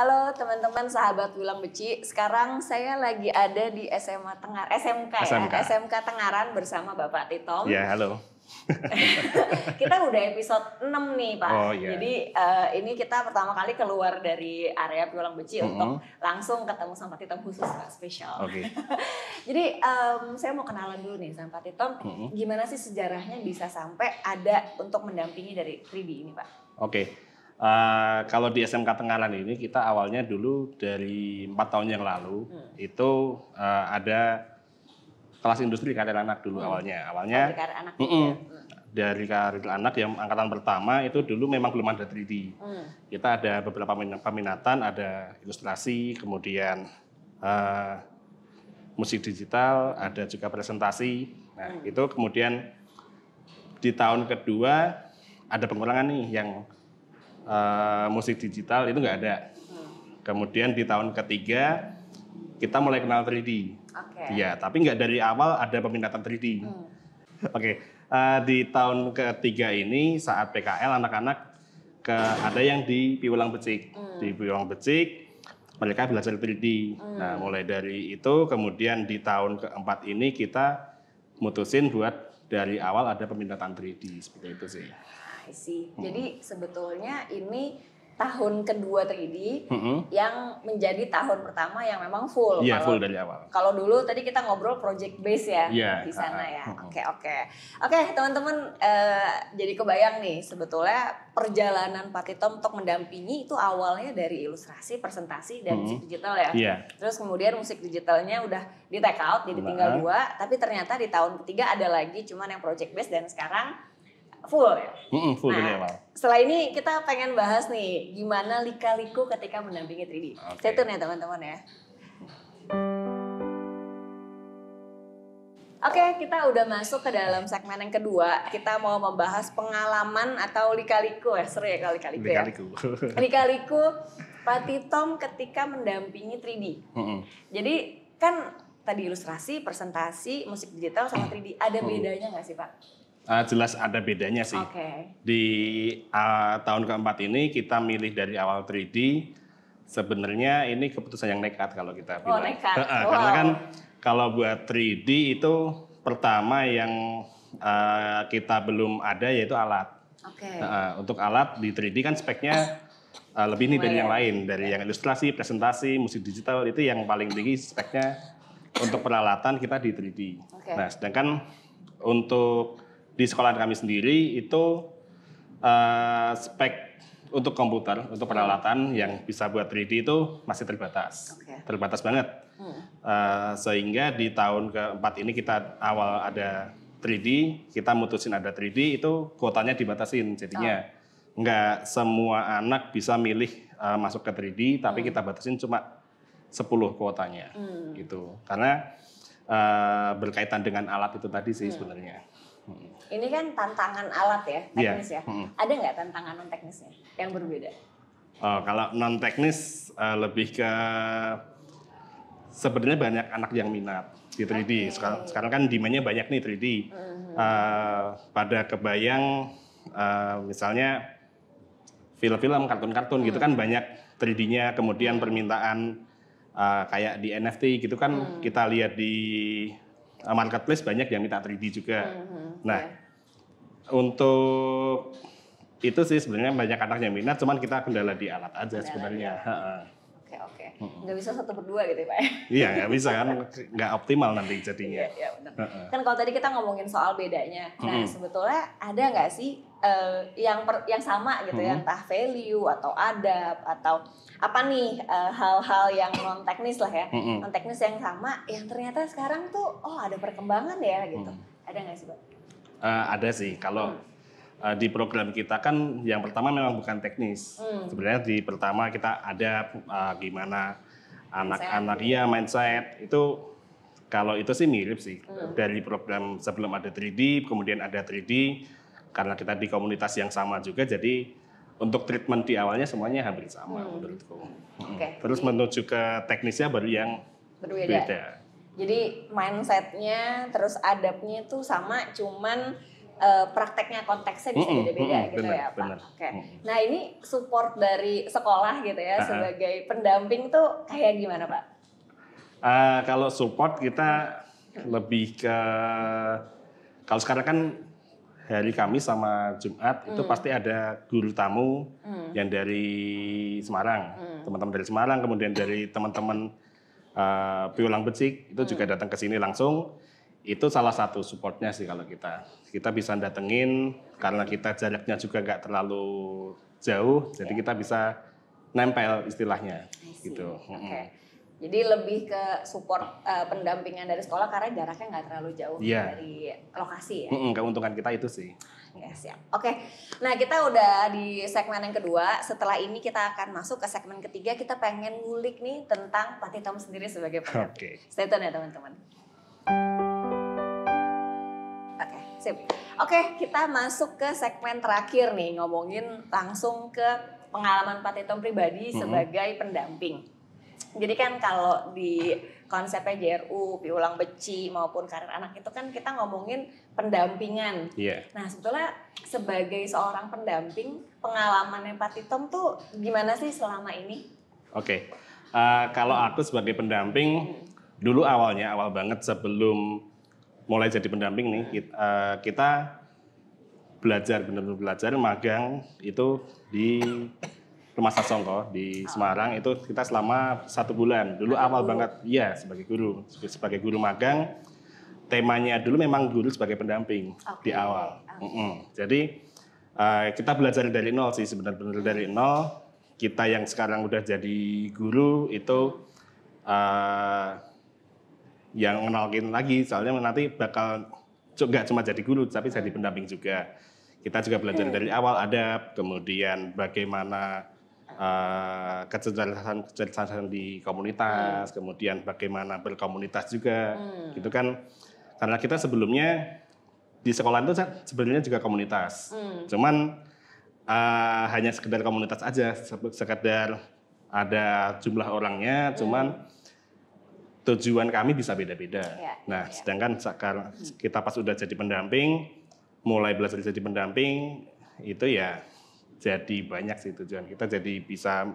Halo teman-teman sahabat Wilang Beci. Sekarang saya lagi ada di SMK Tengaran bersama Bapak Titom. Ya, halo. Kita udah episode 6 nih, Pak. Oh, iya. Jadi ini kita pertama kali keluar dari area Wilang Beci untuk langsung ketemu sama Pak Titom khusus, Pak, spesial. Oke. Jadi saya mau kenalan dulu nih sama Pak Titom. Gimana sih sejarahnya bisa sampai ada untuk mendampingi dari 3D ini, Pak? Oke. Kalau di SMK Tengaran ini kita awalnya dulu dari 4 tahun yang lalu itu ada kelas industri karir anak dulu awalnya. Awalnya Karir anak dari karir anak yang angkatan pertama itu dulu memang belum ada 3D. Kita ada beberapa peminatan, ada ilustrasi, kemudian musik digital, ada juga presentasi. Nah, itu kemudian di tahun kedua ada pengurangan nih yang musik digital itu nggak ada. Kemudian di tahun ketiga kita mulai kenal 3D. Ya, tapi nggak dari awal ada peminatan 3D. Oke, di tahun ketiga ini saat PKL anak-anak ada yang di Piulang Becik. Di Piulang Becik mereka belajar 3D. Nah, mulai dari itu kemudian di tahun keempat ini kita mutusin buat dari awal ada peminatan 3D seperti itu sih. Jadi sebetulnya ini tahun kedua 3D yang menjadi tahun pertama yang memang full. Iya, full dari awal. Kalau dulu tadi kita ngobrol project base ya di sana ya. Oke, teman-teman, jadi kebayang nih sebetulnya perjalanan Pak Titom untuk mendampingi itu awalnya dari ilustrasi, presentasi dan musik digital ya. Terus kemudian musik digitalnya udah di take out jadi tinggal 2, tapi ternyata di tahun ketiga ada lagi cuman yang project base dan sekarang full ya? Full dari awal. Setelah ini kita pengen bahas nih gimana lika-liku ketika mendampingi 3D. Stay tune ya teman-teman ya. Oke, kita udah masuk ke dalam segmen yang kedua. Kita mau membahas pengalaman atau lika-liku ya. Seru ya kalau lika-liku ya. Lika-liku Pak Titom ketika mendampingi 3D. Jadi kan tadi ilustrasi, presentasi, musik digital sama 3D. Ada bedanya nggak sih Pak? Jelas ada bedanya sih. Di tahun keempat ini kita milih dari awal 3D. Sebenarnya ini keputusan yang nekat kalau kita bilang. Nekat. Karena kan kalau buat 3D itu pertama yang kita belum ada yaitu alat. Untuk alat di 3D kan speknya lebih nih dari yang lain. Dari yang ilustrasi, presentasi, musik digital itu yang paling tinggi speknya untuk peralatan kita di 3D. Nah, sedangkan untuk di sekolah kami sendiri itu spek untuk komputer, untuk peralatan yang bisa buat 3D itu masih terbatas. Terbatas banget. Sehingga di tahun keempat ini kita awal ada 3D, kita mutusin ada 3D itu kuotanya dibatasin. Jadinya nggak semua anak bisa milih masuk ke 3D, tapi kita batasin cuma 10 kuotanya. Gitu. Karena berkaitan dengan alat itu tadi sih sebenarnya. Ini kan tantangan alat ya, teknis ya. Ada nggak tantangan non teknisnya yang berbeda? Kalau non teknis lebih ke sebenarnya banyak anak yang minat di 3D. Sekarang kan demand-nya banyak nih 3D. Pada kebayang misalnya film-film, kartun-kartun gitu kan banyak 3D-nya. Kemudian permintaan kayak di NFT gitu kan kita lihat di marketplace banyak yang minta 3D juga. Nah, untuk itu sih sebenarnya banyak anak yang minat, cuman kita kendala di alat aja sebenarnya. Oke. Nggak bisa 1/2 gitu ya Pak? Iya, nggak bisa kan, nggak optimal nanti jadinya. Iya benar. Kan kalau tadi kita ngomongin soal bedanya, nah sebetulnya ada nggak sih yang sama gitu ya, entah value atau adab atau apa nih hal-hal yang non teknis lah ya, non teknis yang sama, yang ternyata sekarang tuh ada perkembangan ya gitu. Ada nggak sih Pak? Ada sih, kalau di program kita kan yang pertama memang bukan teknis. Sebenarnya di pertama kita ada gimana anak-anak mindset itu, kalau itu sih mirip sih dari program sebelum ada 3D, kemudian ada 3D karena kita di komunitas yang sama juga, jadi untuk treatment di awalnya semuanya hampir sama menurutku. Terus menuju ke teknisnya baru yang beda. Jadi mindsetnya terus adabnya itu sama, cuman prakteknya konteksnya bisa beda-beda gitu bener, ya Pak. Bener. Oke. Nah ini support dari sekolah gitu ya sebagai pendamping tuh kayak gimana Pak? Kalau support kita lebih ke, kalau sekarang kan hari Kamis sama Jumat itu pasti ada guru tamu yang dari Semarang, teman-teman dari Semarang, kemudian dari teman-teman Piulang Becik itu juga datang ke sini langsung. Itu salah satu supportnya sih kalau kita bisa datengin karena kita jaraknya juga nggak terlalu jauh, jadi kita bisa nempel istilahnya gitu. Okay. Jadi lebih ke support pendampingan dari sekolah karena jaraknya nggak terlalu jauh dari lokasi ya. Keuntungan kita itu sih. Ya, siap. Oke. Nah, kita udah di segmen yang kedua. Setelah ini kita akan masuk ke segmen ketiga. Kita pengen ngulik nih tentang Patitom sendiri sebagai pendamping. Stay tune ya teman-teman. Oke, sip. Oke, kita masuk ke segmen terakhir nih, ngomongin langsung ke pengalaman Patitom pribadi sebagai pendamping. Jadi kan kalau di konsepnya JRU, Piulang Beci maupun Karir Anak itu kan kita ngomongin pendampingan. Nah sebetulnya sebagai seorang pendamping, pengalamannya Patitom tuh gimana sih selama ini? Oke, kalau aku sebagai pendamping, dulu awal banget sebelum mulai jadi pendamping nih, kita benar-benar belajar magang itu di Rumah Sasongko di Semarang. Itu kita selama 1 bulan. Dulu awal banget, sebagai guru magang. Temanya dulu memang guru sebagai pendamping di awal. Jadi kita belajar dari nol sih, sebenarnya dari nol. Kita yang sekarang udah jadi guru itu yang ngenalin lagi, soalnya nanti bakal nggak cuma jadi guru, tapi jadi pendamping juga. Kita juga belajar dari awal adab, kemudian bagaimana kecerdasan di komunitas, kemudian bagaimana berkomunitas juga, gitu kan. Karena kita sebelumnya di sekolah itu sebenarnya juga komunitas, cuman hanya sekedar komunitas aja, sekedar ada jumlah orangnya, cuman tujuan kami bisa beda-beda. Sedangkan sekarang kita pas udah jadi pendamping, mulai belajar jadi pendamping, itu ya jadi banyak sih tujuan kita, jadi bisa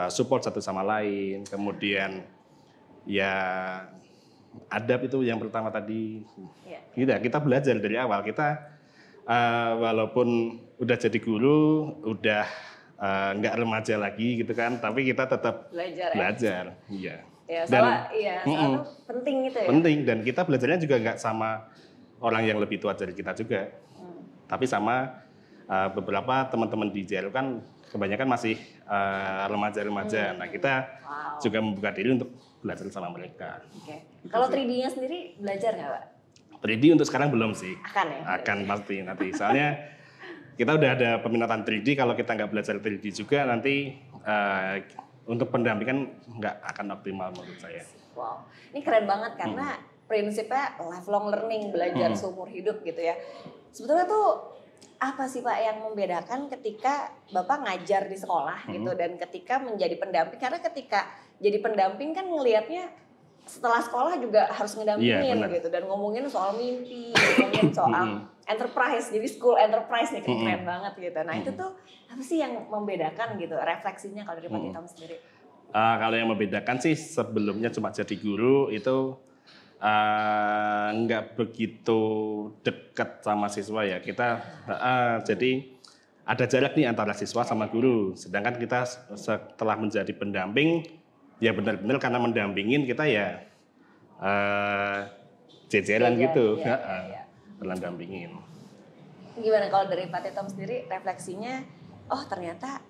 support satu sama lain, kemudian ya adab itu yang pertama tadi. Kita belajar dari awal, kita walaupun udah jadi guru, udah nggak remaja lagi gitu kan, tapi kita tetap belajar. Soalnya penting gitu ya. Penting, dan kita belajarnya juga nggak sama orang yang lebih tua dari kita juga, tapi sama beberapa teman-teman di JRU kan kebanyakan masih remaja-remaja. Nah kita juga membuka diri untuk belajar sama mereka. Gitu. Kalau 3D-nya sendiri belajar nggak Pak? 3D untuk sekarang belum sih. Akan pasti nanti. Soalnya kita udah ada peminatan 3D, kalau kita nggak belajar 3D juga nanti untuk pendampingan nggak akan optimal menurut saya. Wow, ini keren banget karena prinsipnya lifelong learning, belajar seumur hidup gitu ya. Sebetulnya tuh apa sih Pak yang membedakan ketika Bapak ngajar di sekolah gitu dan ketika menjadi pendamping? Karena ketika jadi pendamping kan ngelihatnya setelah sekolah juga harus ngedampingin gitu dan ngomongin soal mimpi, ngomongin soal enterprise, jadi school enterprise nih keren banget gitu. Nah itu tuh apa sih yang membedakan gitu refleksinya kalau dari Patitom sendiri? Kalau yang membedakan sih sebelumnya cuma jadi guru itu nggak begitu dekat sama siswa ya. Kita jadi ada jarak nih antara siswa sama guru. Sedangkan kita setelah menjadi pendamping ya benar-benar karena mendampingin kita ya jejeran gitu, pernah dampingin. Gimana kalau dari Patitom sendiri refleksinya? Oh ternyata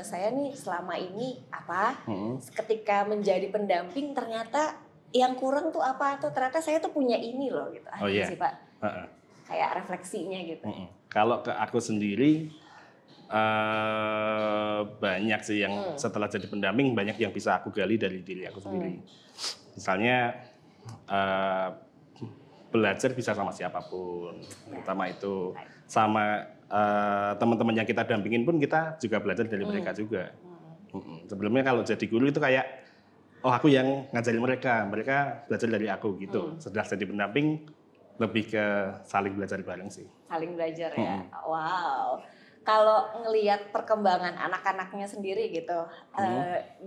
saya nih selama ini apa? Ketika menjadi pendamping ternyata yang kurang tuh apa? Tuh ternyata saya tuh punya ini loh gitu. Sih Pak? Kayak refleksinya gitu. Kalau ke aku sendiri banyak sih yang setelah jadi pendamping banyak yang bisa aku gali dari diri aku sendiri. Misalnya belajar bisa sama siapapun, terutama itu sama teman-teman yang kita dampingin pun kita juga belajar dari mereka juga. Sebelumnya kalau jadi guru itu kayak aku yang ngajarin mereka belajar dari aku gitu. Setelah jadi pendamping lebih ke saling belajar bareng sih. Saling belajar ya. Wow. Kalau ngelihat perkembangan anak-anaknya sendiri gitu,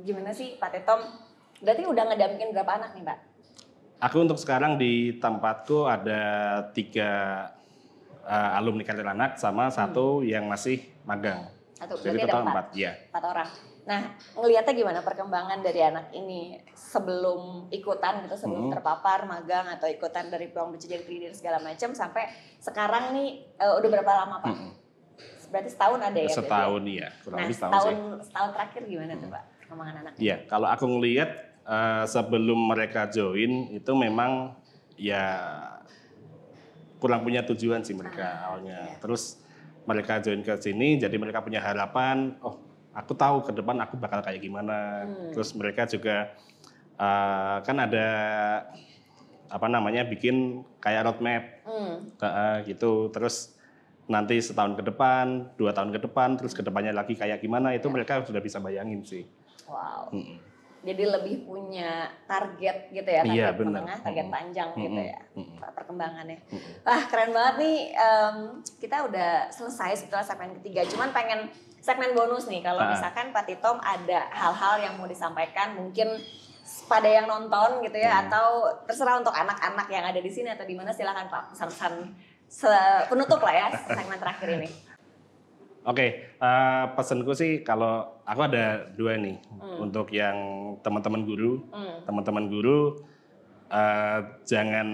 gimana sih Pak Titom? Berarti udah ngedampingin berapa anak nih Pak? Aku untuk sekarang di tempatku ada 3 alumni karir anak sama 1 yang masih magang. Jadi total 4 ya. 4 orang. Nah, ngelihatnya gimana perkembangan dari anak ini sebelum ikutan gitu, sebelum terpapar magang atau ikutan dari peluang berjenjang 3D segala macam sampai sekarang nih udah berapa lama Pak? Berarti setahun ada ya? Setahun ya, kurang lebih setahun sih. Setahun terakhir gimana tuh Pak perkembangan anak? Iya, kalau aku ngelihat sebelum mereka join itu memang ya kurang punya tujuan sih mereka awalnya. Terus mereka join ke sini, jadi mereka punya harapan, oh aku tahu ke depan aku bakal kayak gimana. Terus mereka juga kan ada bikin kayak roadmap gitu. Terus nanti setahun ke depan, 2 tahun ke depan, terus ke depannya lagi kayak gimana itu mereka sudah bisa bayangin sih. Wow. Jadi lebih punya target gitu ya, target menengah, target panjang gitu ya, perkembangannya. Wah keren banget nih, kita udah selesai setelah segmen ketiga. Cuman pengen segmen bonus nih, kalau misalkan Pak Titom ada hal-hal yang mau disampaikan mungkin pada yang nonton gitu ya, atau terserah untuk anak-anak yang ada di sini atau di mana, silakan Pak, pesan-pesan penutup lah ya segmen terakhir ini. Oke, pesanku sih kalau aku ada 2 nih untuk yang teman-teman guru. Teman-teman guru jangan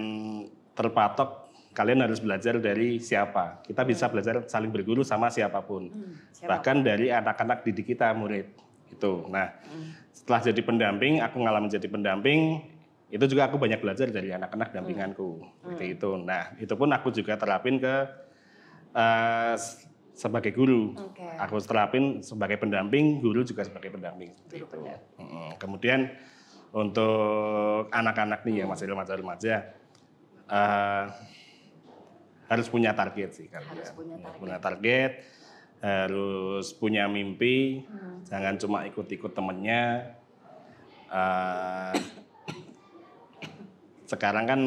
terpatok kalian harus belajar dari siapa. Kita bisa belajar saling berguru sama siapapun. Bahkan dari anak-anak didik kita, murid. Itu. Nah, setelah jadi pendamping, aku ngalamin jadi pendamping, itu juga aku banyak belajar dari anak-anak dampinganku. Seperti itu. Nah, itu pun aku juga terapin ke sebagai guru. Aku terapin sebagai pendamping, guru juga sebagai pendamping. Seperti itu. Kemudian untuk anak-anak nih yang masih remaja-remaja, harus punya target sih kan. Punya target, harus punya mimpi, jangan cuma ikut-ikut temennya. Sekarang kan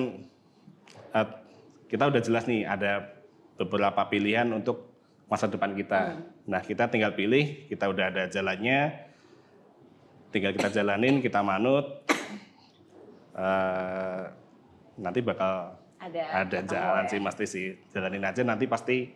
kita udah jelas nih ada beberapa pilihan untuk masa depan kita. Nah kita tinggal pilih, kita udah ada jalannya, tinggal kita jalanin, kita manut, nanti bakal ada jalan sih, pasti sih, jalanin aja nanti pasti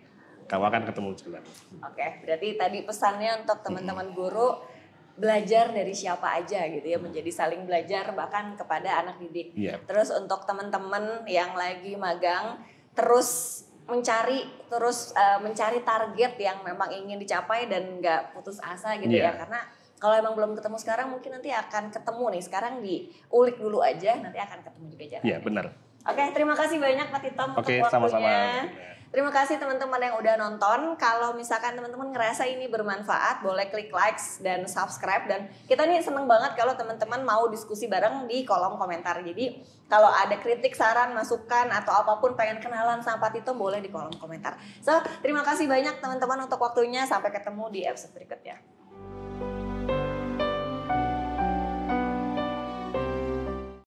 kamu akan ketemu jalan. Oke, berarti tadi pesannya untuk teman-teman guru, belajar dari siapa aja gitu ya, menjadi saling belajar bahkan kepada anak didik. Terus untuk teman-teman yang lagi magang, terus mencari target yang memang ingin dicapai dan nggak putus asa gitu ya, karena kalau emang belum ketemu sekarang mungkin nanti akan ketemu nih, sekarang diulik dulu aja, nanti akan ketemu juga jalan. Iya benar. Oke, terima kasih banyak Pak Titom untuk waktunya. Sama-sama. Terima kasih teman-teman yang udah nonton. Kalau misalkan teman-teman ngerasa ini bermanfaat, boleh klik likes dan subscribe. Dan kita nih seneng banget kalau teman-teman mau diskusi bareng di kolom komentar. Jadi kalau ada kritik, saran, masukan, atau apapun pengen kenalan sama Pak Titom, boleh di kolom komentar. So, terima kasih banyak teman-teman untuk waktunya. Sampai ketemu di episode berikutnya.